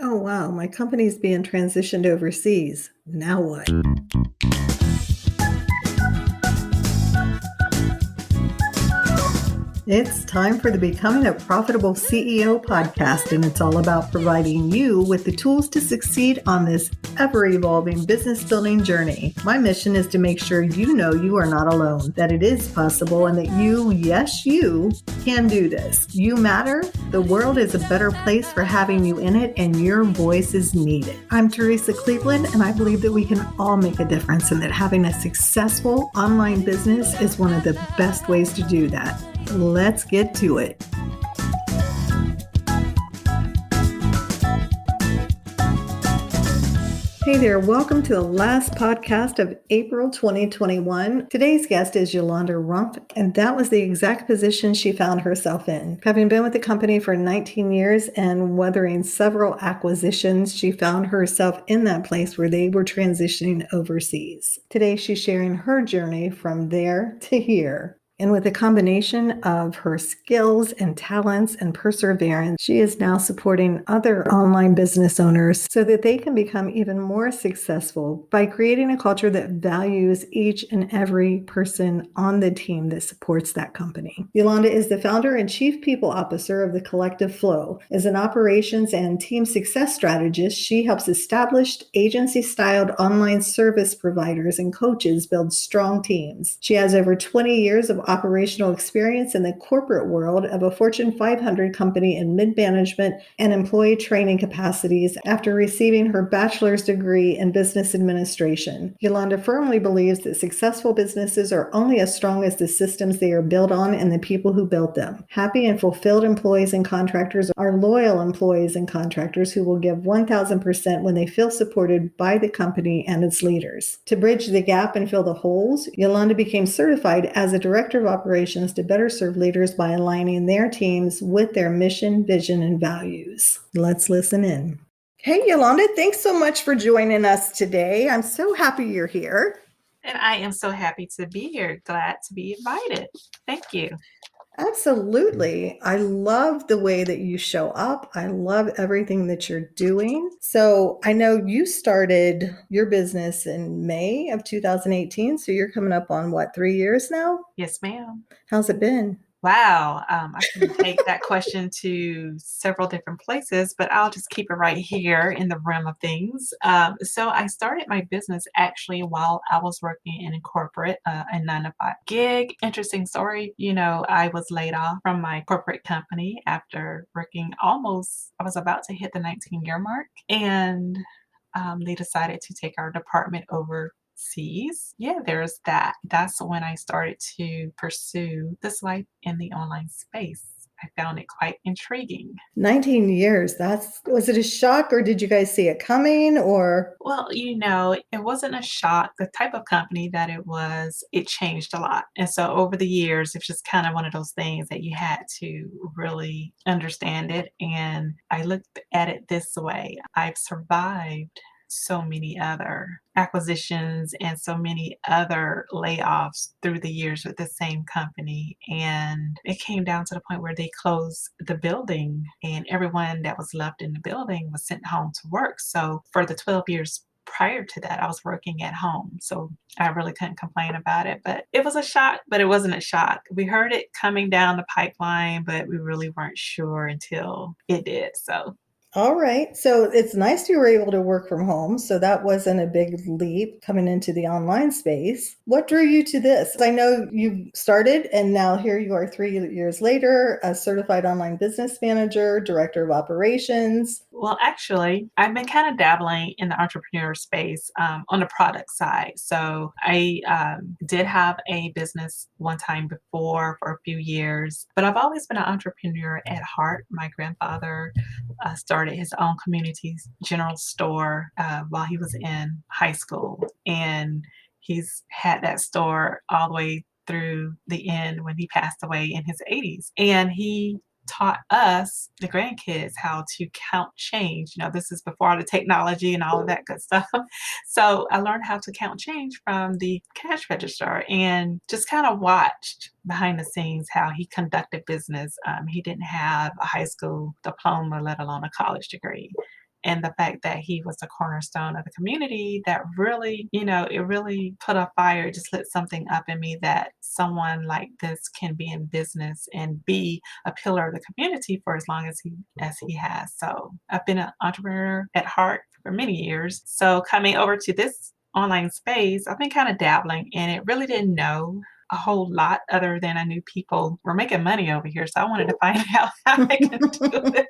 Oh, wow. My company's being transitioned overseas. Now what? It's time for the Becoming a Profitable CEO podcast, and it's all about providing you with the tools to succeed on this ever evolving business building journey. My mission is to make sure you know you are not alone, that it is possible, and that you, yes, you, can do this. You matter. The world is a better place for having you in it, and your voice is needed. I'm Teresa Cleveland, and I believe that we can all make a difference, and that having a successful online business is one of the best ways to do that. Let's get to it. Hey there, welcome to the last podcast of April 2021. Today's guest is Yolanda Rumph, and that was the exact position she found herself in. Having been with the company for 19 years and weathering several acquisitions, she found herself in that place where they were transitioning overseas. Today, she's sharing her journey from there to here. And with a combination of her skills and talents and perseverance, she is now supporting other online business owners so that they can become even more successful by creating a culture that values each and every person on the team that supports that company. Yolanda is the founder and chief people officer of the Collective Flow. As an operations and team success strategist, she helps established agency-styled online service providers and coaches build strong teams. She has over 20 years of operational experience in the corporate world of a Fortune 500 company in mid-management and employee training capacities after receiving her bachelor's degree in business administration. Yolanda firmly believes that successful businesses are only as strong as the systems they are built on and the people who built them. Happy and fulfilled employees and contractors are loyal employees and contractors who will give 1,000% when they feel supported by the company and its leaders. To bridge the gap and fill the holes, Yolanda became certified as a director of operations to better serve leaders by aligning their teams with their mission, vision, and values. Let's listen in. Hey, Yolanda, thanks so much for joining us today. I'm so happy you're here. And I am so happy to be here. Glad to be invited. Thank you. Absolutely. I love the way that you show up. I love everything that you're doing. So I know you started your business in May of 2018. So you're coming up on what, 3 years now? Yes, ma'am. How's it been? Wow. I can take that question to several different places, but I'll just keep it right here in the realm of things. So I started my business actually while I was working in corporate, a 9 to 5 gig. Interesting story. I was laid off from my corporate company after working I was about to hit the 19-year mark. And they decided to take our department overseas. Yeah, there's that. That's when I started to pursue this life in the online space. I found it quite intriguing. 19 years. Was it a shock or did you guys see it coming or? Well, it wasn't a shock. The type of company that it was, it changed a lot. And so over the years, it's just kind of one of those things that you had to really understand it. And I looked at it this way. I've survived so many other acquisitions and so many other layoffs through the years with the same company. And it came down to the point where they closed the building and everyone that was left in the building was sent home to work. So for the 12 years prior to that, I was working at home. So I really couldn't complain about it. But it was a shock, but it wasn't a shock. We heard it coming down the pipeline, but we really weren't sure until it did. So All right. So it's nice you were able to work from home. So that wasn't a big leap coming into the online space. What drew you to this? I know you started and now here you are 3 years later, a certified online business manager, director of operations. well, actually, I've been kind of dabbling in the entrepreneur space on the product side. So I did have a business one time before for a few years, but I've always been an entrepreneur at heart. My grandfather started his own community general store while he was in high school. And he's had that store all the way through the end when he passed away in his 80s. And he taught us, the grandkids, how to count change. This is before all the technology and all of that good stuff. So I learned how to count change from the cash register and just kind of watched behind the scenes how he conducted business. He didn't have a high school diploma, let alone a college degree. and the fact that he was the cornerstone of the community, that really, it really put a fire, just lit something up in me that someone like this can be in business and be a pillar of the community for as long as he has. So I've been an entrepreneur at heart for many years. So coming over to this online space, I've been kind of dabbling in it, really didn't know a whole lot other than I knew people were making money over here. So I wanted to find out how I can do it.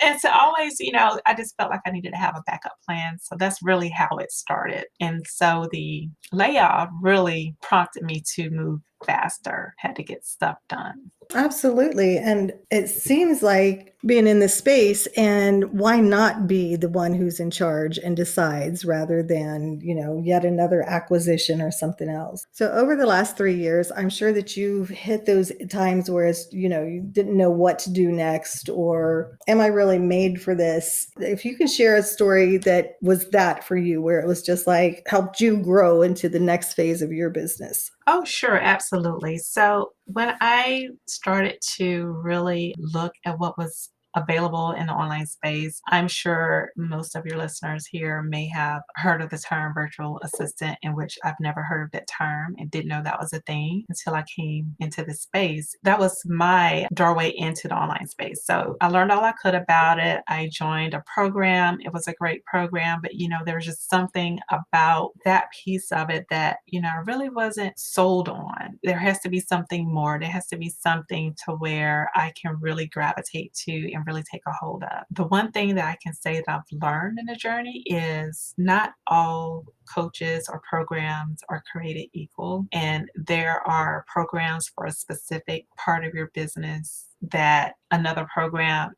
And so always, I just felt like I needed to have a backup plan. So that's really how it started. And so the layoff really prompted me to move faster, had to get stuff done. Absolutely. And it seems like being in this space, and why not be the one who's in charge and decides rather than, yet another acquisition or something else. So over the last 3 years, I'm sure that you've hit those times where it's, you didn't know what to do next, or am I really made for this? If you can share a story that was that for you, where it was just like helped you grow into the next phase of your business. Oh, sure, absolutely. So when I started to really look at what was available in the online space, I'm sure most of your listeners here may have heard of the term virtual assistant, in which I've never heard of that term and didn't know that was a thing until I came into the space. That was my doorway into the online space. So I learned all I could about it. I joined a program. It was a great program, but there was just something about that piece of it that, I really wasn't sold on. There has to be something more. There has to be something to where I can really gravitate to and really take a hold of. The one thing that I can say that I've learned in the journey is not all coaches or programs are created equal. And there are programs for a specific part of your business that another program,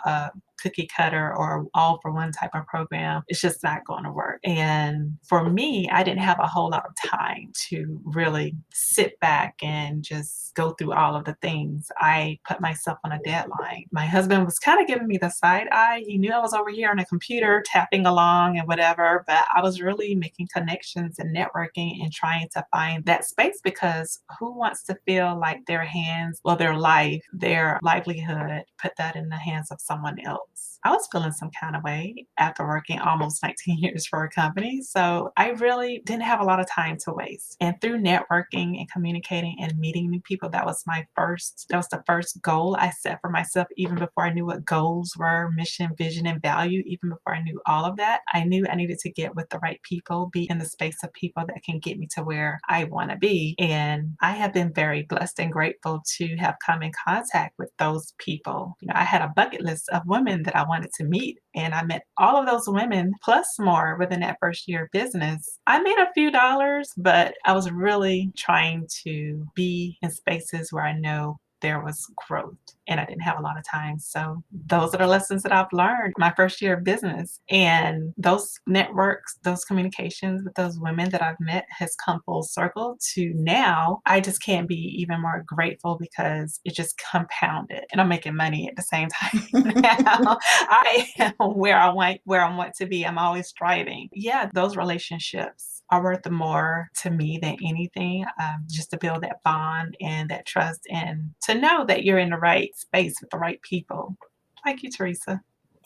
a cookie cutter or all for one type of program, it's just not going to work. And for me, I didn't have a whole lot of time to really sit back and just go through all of the things. I put myself on a deadline. My husband was kind of giving me the side eye. He knew I was over here on a computer tapping along and whatever, but I was really making connections and networking and trying to find that space, because who wants to feel like their hands, well, their life, their livelihood, put that in the hands of someone else? I was feeling some kind of way after working almost 19 years for a company. So I really didn't have a lot of time to waste. And through networking and communicating and meeting new people, that was the first goal I set for myself, even before I knew what goals were, mission, vision, and value. Even before I knew all of that, I knew I needed to get with the right people, be in the space of people that can get me to where I want to be. And I have been very blessed and grateful to have come in contact with those people. I had a bucket list of women that I wanted to meet, and I met all of those women plus more within that first year of business. I made a few dollars, but I was really trying to be in spaces where I know there was growth, and I didn't have a lot of time. So those are the lessons that I've learned my first year of business. And those networks, those communications with those women that I've met has come full circle to now. I just can't be even more grateful because it just compounded, and I'm making money at the same time now. I am where I want to be. I'm always striving. Yeah, those relationships are worth more to me than anything, just to build that bond and that trust, and to know that you're in the right space with the right people. Like you, Teresa.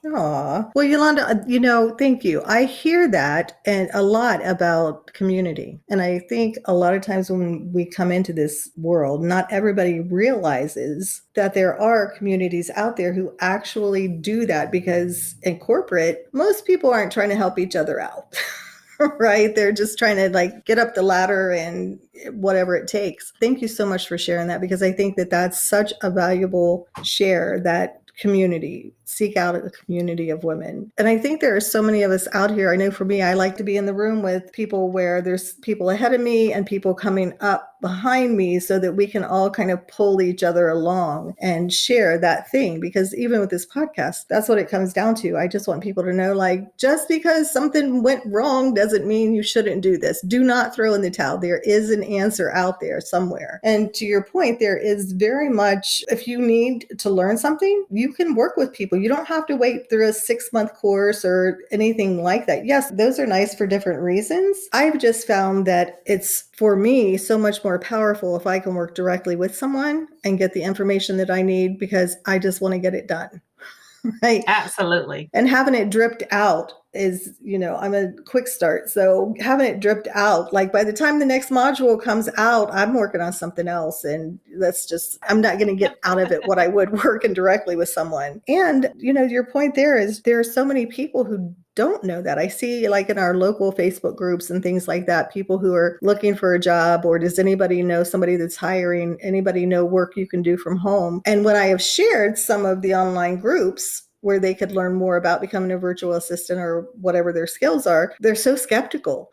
Aw. Well, Yolanda, thank you. I hear that and a lot about community. And I think a lot of times when we come into this world, not everybody realizes that there are communities out there who actually do that, because in corporate, most people aren't trying to help each other out. Right? They're just trying to get up the ladder and whatever it takes. Thank you so much for sharing that, because I think that that's such a valuable share, that community. Seek out a community of women. And I think there are so many of us out here. I know for me, I like to be in the room with people where there's people ahead of me and people coming up behind me, so that we can all kind of pull each other along and share that thing. Because even with this podcast, that's what it comes down to. I just want people to know, just because something went wrong doesn't mean you shouldn't do this. Do not throw in the towel. There is an answer out there somewhere. And to your point, there is very much, if you need to learn something, you can work with people. You don't have to wait through a 6-month course or anything like that. Yes, those are nice for different reasons. I've just found that it's, for me, so much more powerful if I can work directly with someone and get the information that I need, because I just want to get it done. right? Absolutely. And having it dripped out is, I'm a quick start. So having it dripped out, like by the time the next module comes out, I'm working on something else. And I'm not going to get out of it what I would working directly with someone. And, your point there is there are so many people who don't know that. I see like in our local Facebook groups and things like that, people who are looking for a job, or does anybody know somebody that's hiring? Anybody know work you can do from home? And when I have shared some of the online groups where they could learn more about becoming a virtual assistant or whatever their skills are, they're so skeptical.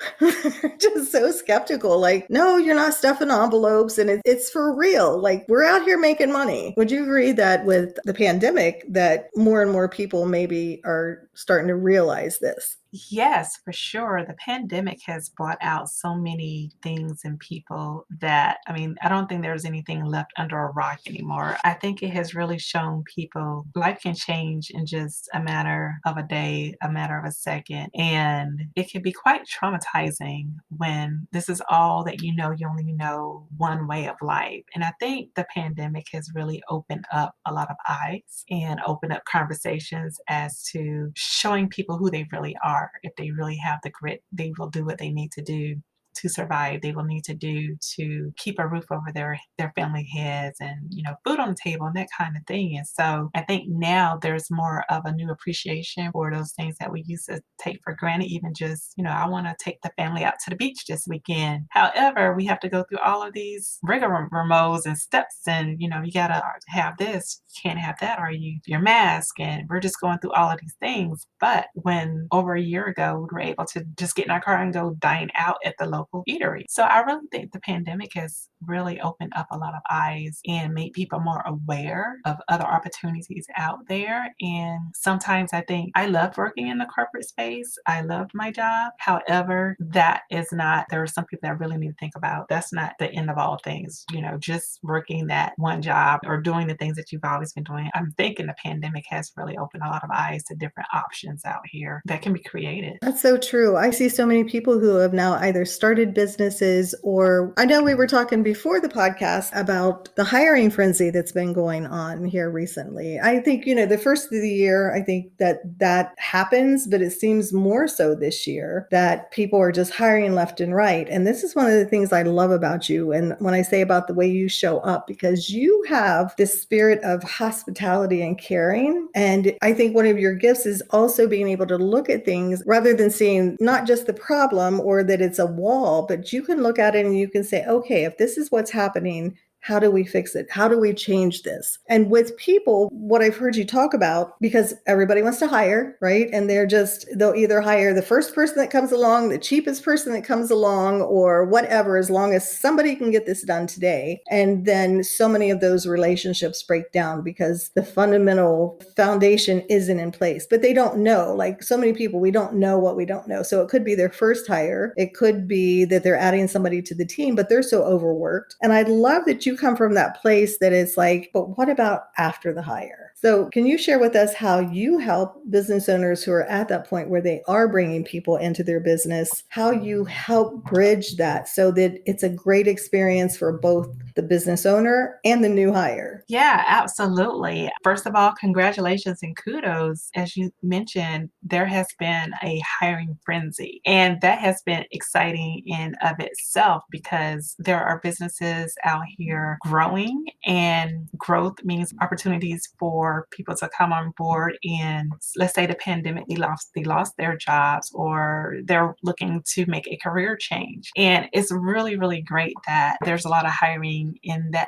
Just so skeptical. Like, no, you're not stuffing envelopes and it's for real. Like, we're out here making money. Would you agree that with the pandemic that more and more people maybe are starting to realize this? Yes, for sure. The pandemic has brought out so many things in people that, I mean, I don't think there's anything left under a rock anymore. I think it has really shown people life can change in just a matter of a day, a matter of a second. And it can be quite traumatizing when this is all that you only know one way of life. And I think the pandemic has really opened up a lot of eyes and opened up conversations as to showing people who they really are. If they really have the grit, they will do what they need to do to survive. They will need to do to keep a roof over their family heads and food on the table and that kind of thing. And so I think now there's more of a new appreciation for those things that we used to take for granted. Even just I want to take the family out to the beach this weekend. However, we have to go through all of these rigmaroles and steps, and you gotta have this, you can't have that, or your mask, and we're just going through all of these things. But when over a year ago we were able to just get in our car and go dine out at the local eatery. So I really think the pandemic has really opened up a lot of eyes and made people more aware of other opportunities out there. And sometimes I think I loved working in the corporate space. I loved my job. However, that is not, there are some people that really need to think about that's not the end of all things. Just working that one job or doing the things that you've always been doing. I'm thinking the pandemic has really opened a lot of eyes to different options out here that can be created. That's so true. I see so many people who have now either started businesses, or I know we were talking before the podcast about the hiring frenzy that's been going on here recently. I think, the first of the year, I think that happens, but it seems more so this year that people are just hiring left and right. And this is one of the things I love about you. And when I say about the way you show up, because you have this spirit of hospitality and caring. And I think one of your gifts is also being able to look at things rather than seeing not just the problem or that it's a wall, but you can look at it and you can say, okay, if this is what's happening, how do we fix it? How do we change this? And with people, what I've heard you talk about, because everybody wants to hire, right? And they'll either hire the first person that comes along, the cheapest person that comes along, or whatever, as long as somebody can get this done today. And then so many of those relationships break down because the fundamental foundation isn't in place, but they don't know. Like so many people, we don't know what we don't know. So it could be their first hire. It could be that they're adding somebody to the team, but they're so overworked. And I love that you come from that place that it's like, but what about after the hire? So can you share with us how you help business owners who are at that point where they are bringing people into their business, how you help bridge that so that it's a great experience for both the business owner and the new hire? Yeah, absolutely. First of all, congratulations and kudos. As you mentioned, there has been a hiring frenzy, and that has been exciting in of itself because there are businesses out here growing, and growth means opportunities for people to come on board. And let's say the pandemic, they lost their jobs, or they're looking to make a career change. And it's really, really great that there's a lot of hiring in that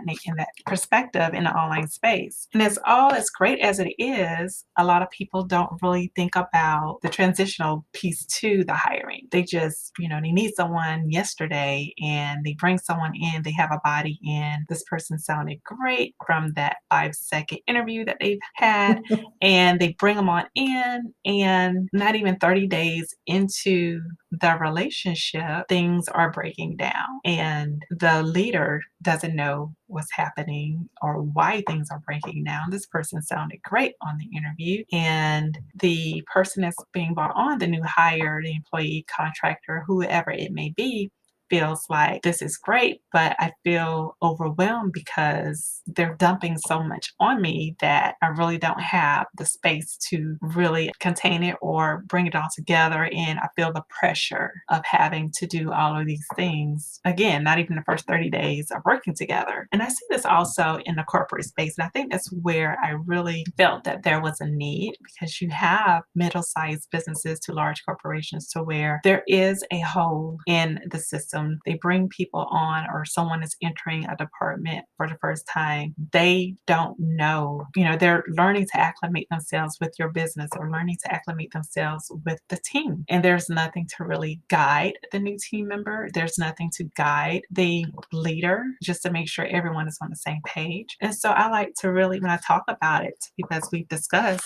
perspective in the online space. And as great as it is, a lot of people don't really think about the transitional piece to the hiring. They just, they need someone yesterday and they bring someone in, they have a body in. This person sounded great from that 5-second interview that they've had, and they bring them on in, and not even 30 days into the relationship, things are breaking down, and the leader doesn't know what's happening or why things are breaking down. This person sounded great on the interview, and the person that's being brought on, the new hire, the employee, contractor, whoever it may be, feels like this is great, but I feel overwhelmed because they're dumping so much on me that I really don't have the space to really contain it or bring it all together. And I feel the pressure of having to do all of these things. Again, not even the first 30 days of working together. And I see this also in the corporate space. And I think that's where I really felt that there was a need because you have middle sized businesses to large corporations to where there is a hole in the system. They bring people on, or someone is entering a department for the first time. They don't know, they're learning to acclimate themselves with your business or learning to acclimate themselves with the team. And there's nothing to really guide the new team member. There's nothing to guide the leader just to make sure everyone is on the same page. And so I like to really, when I talk about it, because we've discussed,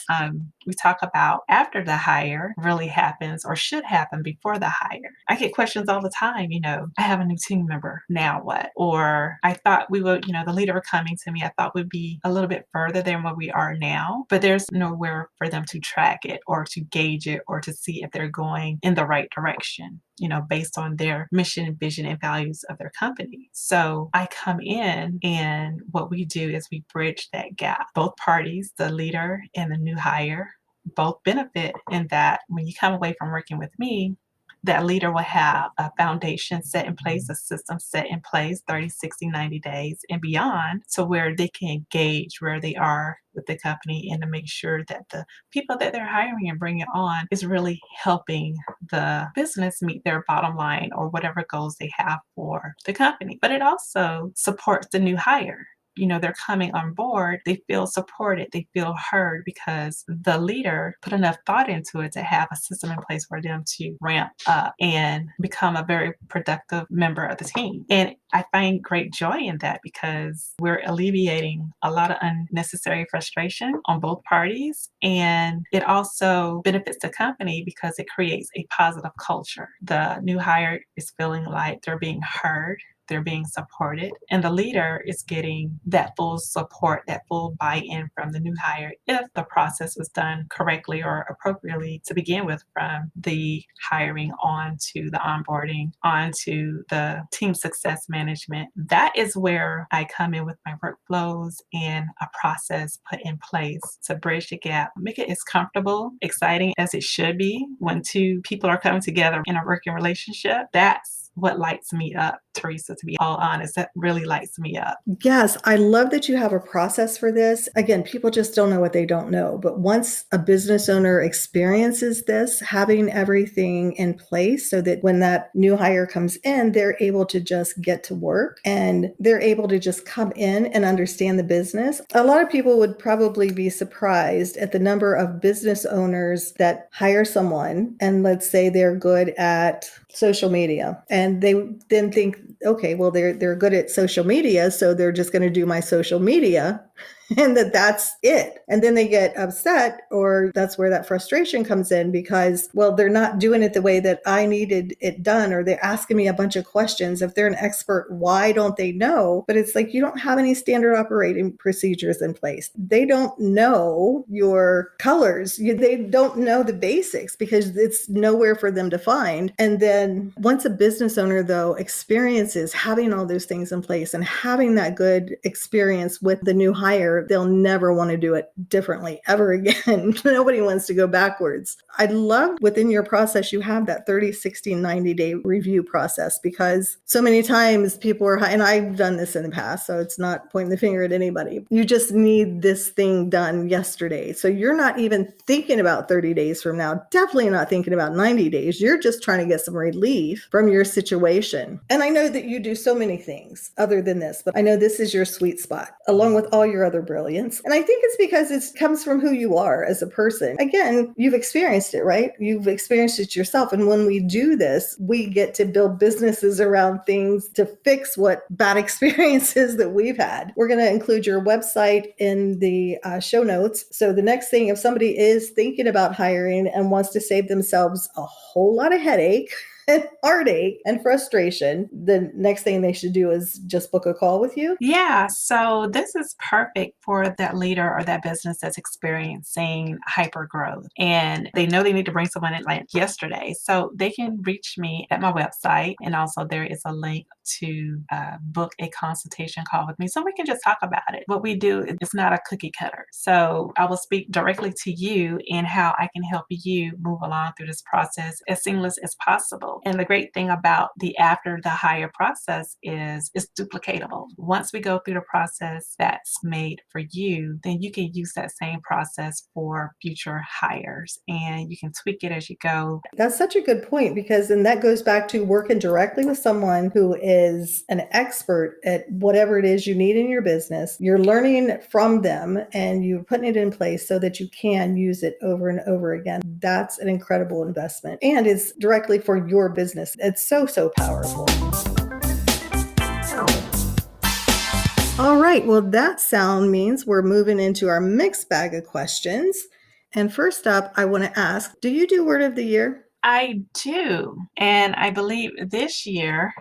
we talk about after the hire really happens or should happen before the hire. I get questions all the time, I have a new team member, now what? Or I thought we would, the leader coming to me, I thought would be a little bit further than where we are now, but there's nowhere for them to track it or to gauge it or to see if they're going in the right direction, based on their mission, vision, and values of their company. So I come in, and what we do is we bridge that gap. Both parties, the leader and the new hire, both benefit in that when you come away from working with me, that leader will have a foundation set in place, a system set in place 30, 60, 90 days and beyond, so where they can gauge where they are with the company and to make sure that the people that they're hiring and bringing on is really helping the business meet their bottom line or whatever goals they have for the company. But it also supports the new hire. They're coming on board, they feel supported, they feel heard because the leader put enough thought into it to have a system in place for them to ramp up and become a very productive member of the team. And I find great joy in that because we're alleviating a lot of unnecessary frustration on both parties. And it also benefits the company because it creates a positive culture. The new hire is feeling like they're being heard, they're being supported, and the leader is getting that full support, that full buy-in from the new hire if the process was done correctly or appropriately to begin with, from the hiring on to the onboarding, on to the team success management. That is where I come in with my workflows and a process put in place to bridge the gap, make it as comfortable, exciting as it should be when two people are coming together in a working relationship. That's what lights me up, Teresa, to be all honest. That really lights me up. Yes, I love that you have a process for this. Again, people just don't know what they don't know. But once a business owner experiences this, having everything in place so that when that new hire comes in, they're able to just get to work and they're able to just come in and understand the business. A lot of people would probably be surprised at the number of business owners that hire someone and let's say they're good at social media, and they then think, okay, well, they're good at social media, so they're just going to do my social media and that's it. And then they get upset, or that's where that frustration comes in because, well, they're not doing it the way that I needed it done, or they're asking me a bunch of questions. If they're an expert, why don't they know? But it's like, you don't have any standard operating procedures in place. They don't know your colors. They don't know the basics because it's nowhere for them to find. And then once a business owner, though, experiences having all those things in place and having that good experience with the new hire, they'll never want to do it differently ever again. Nobody wants to go backwards. I love within your process, you have that 30, 60, 90-day review process because so many times people are, and I've done this in the past, so it's not pointing the finger at anybody. You just need this thing done yesterday. So you're not even thinking about 30 days from now, definitely not thinking about 90 days. You're just trying to get some relief from your situation. And I know that you do so many things other than this, but I know this is your sweet spot, along with all your other brilliance. And I think it's because it comes from who you are as a person. Again, you've experienced it, right? You've experienced it yourself. And when we do this, we get to build businesses around things to fix what bad experiences that we've had. We're going to include your website in the show notes. So the next thing, if somebody is thinking about hiring and wants to save themselves a whole lot of headache, and heartache and frustration, the next thing they should do is just book a call with you? Yeah, so this is perfect for that leader or that business that's experiencing hyper growth and they know they need to bring someone in like yesterday. So they can reach me at my website. And also, there is a link to book a consultation call with me so we can just talk about it. What we do is not a cookie cutter. So I will speak directly to you and how I can help you move along through this process as seamless as possible. And the great thing about the after the hire process is it's duplicatable. Once we go through the process that's made for you, then you can use that same process for future hires and you can tweak it as you go. That's such a good point because then that goes back to working directly with someone who is an expert at whatever it is you need in your business. You're learning from them and you're putting it in place so that you can use it over and over again. That's an incredible investment and it's directly for your business. It's so, so powerful. All right. Well, that sound means we're moving into our mixed bag of questions. And first up, I want to ask, do you do word of the year? I do. And I believe this year,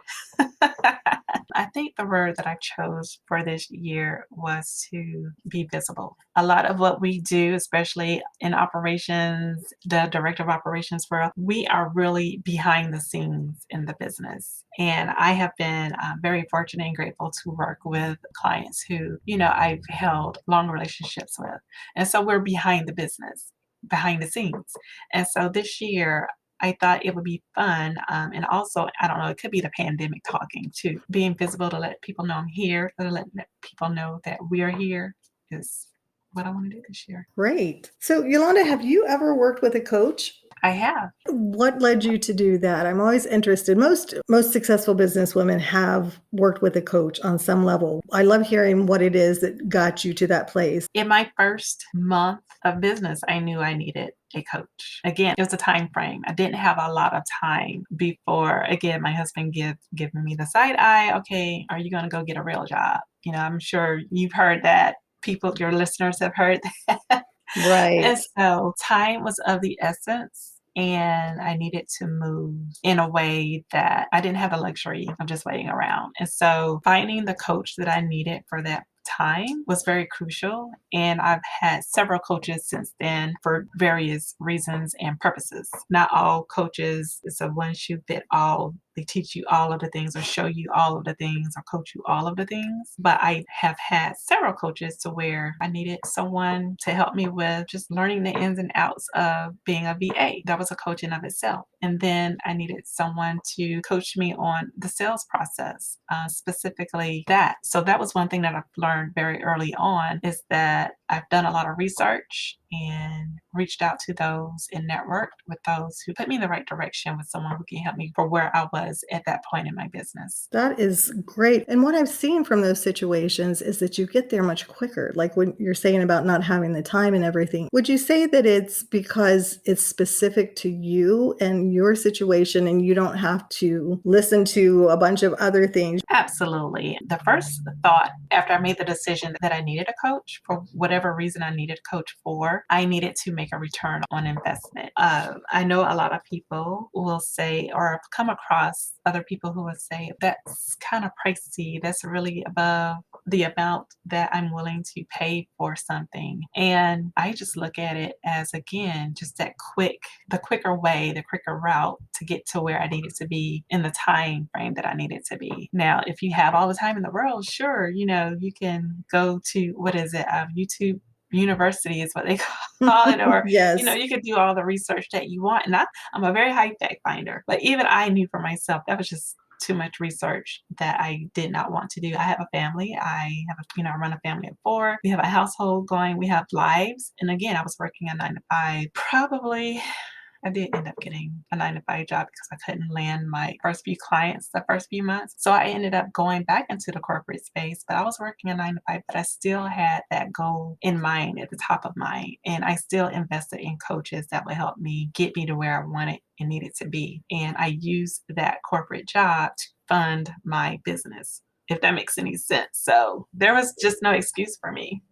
I think the word that I chose for this year was to be visible. A lot of what we do, especially in operations, the director of operations world, we are really behind the scenes in the business. And I have been very fortunate and grateful to work with clients who, I've held long relationships with. And so we're behind the business, behind the scenes. And so this year, I thought it would be fun. And also, I don't know, it could be the pandemic talking too. Being visible to let people know I'm here, to let people know that we're here is what I want to do this year. Great. So, Yolanda, have you ever worked with a coach? I have. What led you to do that? I'm always interested. Most successful business women have worked with a coach on some level. I love hearing what it is that got you to that place. In my first month of business, I knew I needed a coach. Again, it was a time frame. I didn't have a lot of time before, again, my husband giving me the side eye. Okay, are you going to go get a real job? I'm sure you've heard that. People, your listeners have heard that. Right. And so time was of the essence. And I needed to move in a way that I didn't have the luxury of just waiting around. And so finding the coach that I needed for that time was very crucial. And I've had several coaches since then for various reasons and purposes. Not all coaches is a one shoe fit all. They teach you all of the things or show you all of the things or coach you all of the things. But I have had several coaches to where I needed someone to help me with just learning the ins and outs of being a VA. That was a coach in of itself. And then I needed someone to coach me on the sales process, specifically that. So that was one thing that I've learned very early on is that I've done a lot of research and reached out to those and networked with those who put me in the right direction with someone who can help me for where I was at that point in my business. That is great. And what I've seen from those situations is that you get there much quicker. Like when you're saying about not having the time and everything, would you say that it's because it's specific to you and your situation and you don't have to listen to a bunch of other things? Absolutely. The first thought after I made the decision that I needed a coach for whatever reason I needed a coach for, I needed to make a return on investment. I know a lot of people will say, or I've come across other people who will say, that's kind of pricey. That's really above the amount that I'm willing to pay for something. And I just look at it as, again, just the quicker way, the quicker route to get to where I needed to be in the time frame that I needed to be. Now, if you have all the time in the world, sure, you can go to, what is it, YouTube University is what they call it, or Yes. you could do all the research that you want. And I'm a very high fact finder, but even I knew for myself that was just too much research that I did not want to do. I have a family. I run a family of 4. We have a household going. We have lives. And again, I was working a 9 to 5. I did end up getting a 9 to 5 job because I couldn't land my first few clients the first few months. So I ended up going back into the corporate space, but I was working a 9 to 5, but I still had that goal in mind at the top of mind. And I still invested in coaches that would help me get me to where I wanted and needed to be. And I used that corporate job to fund my business if that makes any sense. So there was just no excuse for me.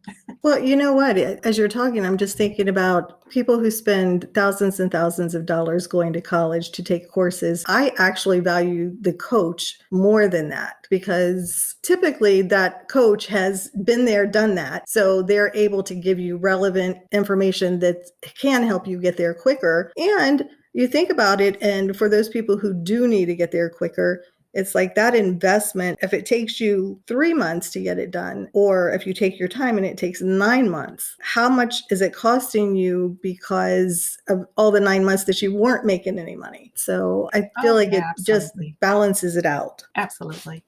Well, you know what? As you're talking, I'm just thinking about people who spend thousands and thousands of dollars going to college to take courses. I actually value the coach more than that because typically that coach has been there, done that. So they're able to give you relevant information that can help you get there quicker. And you think about it, and for those people who do need to get there quicker, it's like that investment, if it takes you 3 months to get it done, or if you take your time and it takes 9 months, how much is it costing you because of all the 9 months that you weren't making any money? So I feel Oh, like yeah, it just absolutely. balances it out. Absolutely.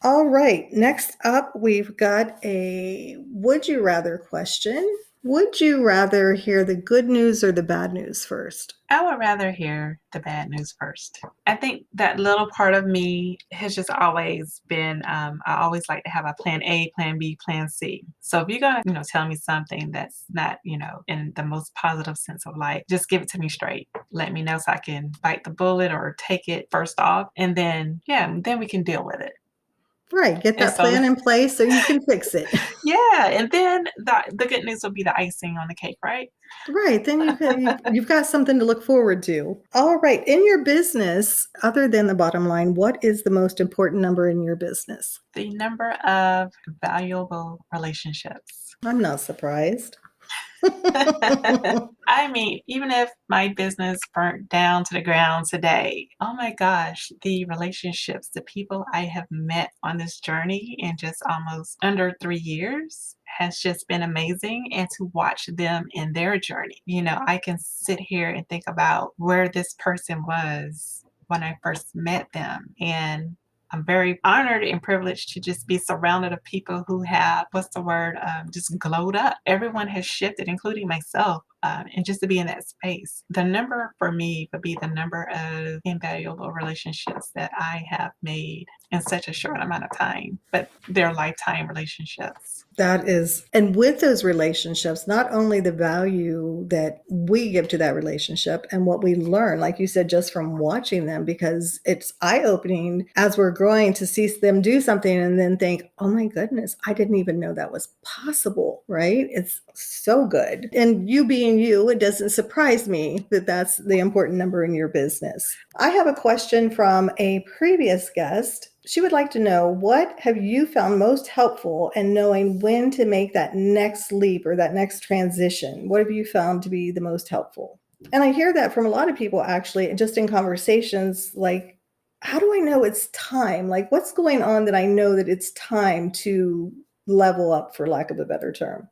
All right. Next up, we've got a would you rather question. Would you rather hear the good news or the bad news first? I would rather hear the bad news first. I think that little part of me has just always been, I always like to have a plan A, plan B, plan C. So if you're gonna, tell me something that's not, in the most positive sense of life, just give it to me straight. Let me know so I can bite the bullet or take it first off, and then yeah, then we can deal with it. Right. Get And that so plan in place so you can fix it. yeah, and then the good news will be the icing on the cake, right? Right, then you've got something to look forward to. All right, in your business, other than the bottom line, what is the most important number in your business? The number of valuable relationships. I'm not surprised. I mean, even if my business burnt down to the ground today, oh my gosh, the relationships, the people I have met on this journey in just almost under 3 years has just been amazing. And to watch them in their journey, I can sit here and think about where this person was when I first met them. And I'm very honored and privileged to just be surrounded of people who have, what's the word, just glowed up. Everyone has shifted, including myself, and just to be in that space. The number for me would be the number of invaluable relationships that I have made in such a short amount of time, but they're lifetime relationships. That is, and with those relationships, not only the value that we give to that relationship and what we learn, like you said, just from watching them, because it's eye opening as we're growing to see them do something and then think, oh my goodness, I didn't even know that was possible, right? It's so good. And you being you, it doesn't surprise me that that's the important number in your business. I have a question from a previous guest. She would like to know, what have you found most helpful in knowing when to make that next leap or that next transition? What have you found to be the most helpful? And I hear that from a lot of people actually, just in conversations like, how do I know it's time? Like, what's going on that I know that it's time to level up, for lack of a better term?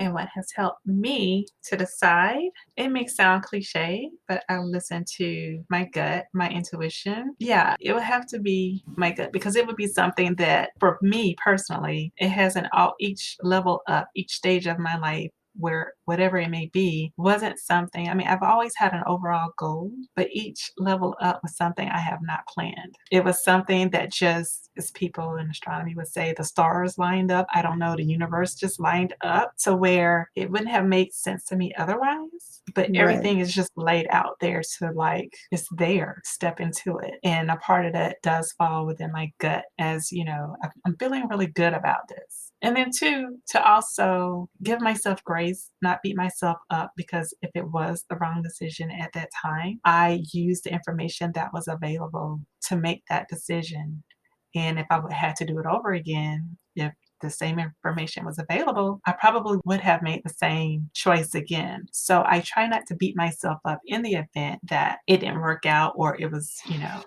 And what has helped me to decide, it may sound cliche, but I listen to my gut, my intuition. Yeah, it would have to be my gut because it would be something that for me personally, it has an all each level up, each stage of my life where whatever it may be wasn't something. I mean, I've always had an overall goal, but each level up was something I have not planned. It was something that just, as people in astronomy would say, the stars lined up. I don't know, the universe just lined up to where it wouldn't have made sense to me otherwise. But Right. everything is just laid out there to like, it's there, step into it. And a part of that does fall within my gut as, I'm feeling really good about this. And then two, to also give myself grace, not beat myself up because if it was the wrong decision at that time, I used the information that was available to make that decision. And if I would had to do it over again, if the same information was available, I probably would have made the same choice again. So I try not to beat myself up in the event that it didn't work out or it was.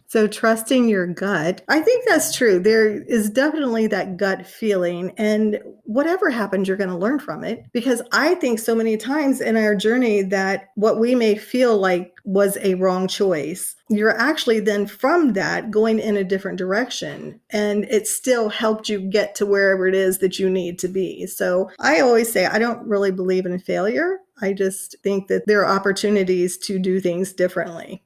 So trusting your gut, I think that's true. There is definitely that gut feeling, and whatever happens, you're going to learn from it. Because I think so many times in our journey that what we may feel like was a wrong choice, you're actually then from that going in a different direction, and it still helped you get to wherever it is that you need to be. So I always say I don't really believe in failure. I just think that there are opportunities to do things differently.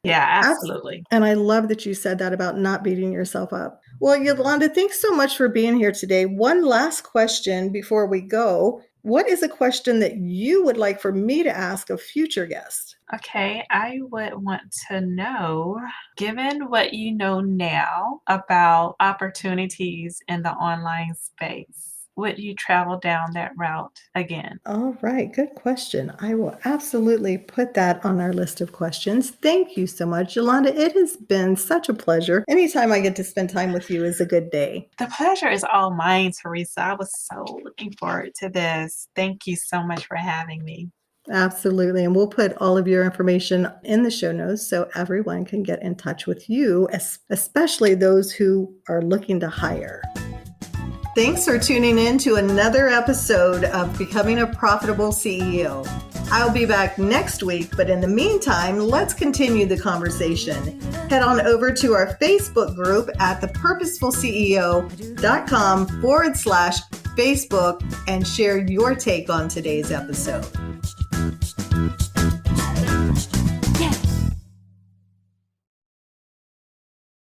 Yeah, Abs- absolutely. And I love that you said that about not beating yourself up. Well, Yolanda, thanks so much for being here today. One last question before we go. What is a question that you would like for me to ask a future guest? Okay, I would want to know, given what you know now about opportunities in the online space, would you travel down that route again? All right, good question. I will absolutely put that on our list of questions. Thank you so much, Yolanda. It has been such a pleasure. Anytime I get to spend time with you is a good day. The pleasure is all mine, Teresa. I was so looking forward to this. Thank you so much for having me. Absolutely. And we'll put all of your information in the show notes so everyone can get in touch with you, especially those who are looking to hire. Thanks for tuning in to another episode of Becoming a Profitable CEO. I'll be back next week, but in the meantime, let's continue the conversation. Head on over to our Facebook group at thepurposefulceo.com/Facebook and share your take on today's episode.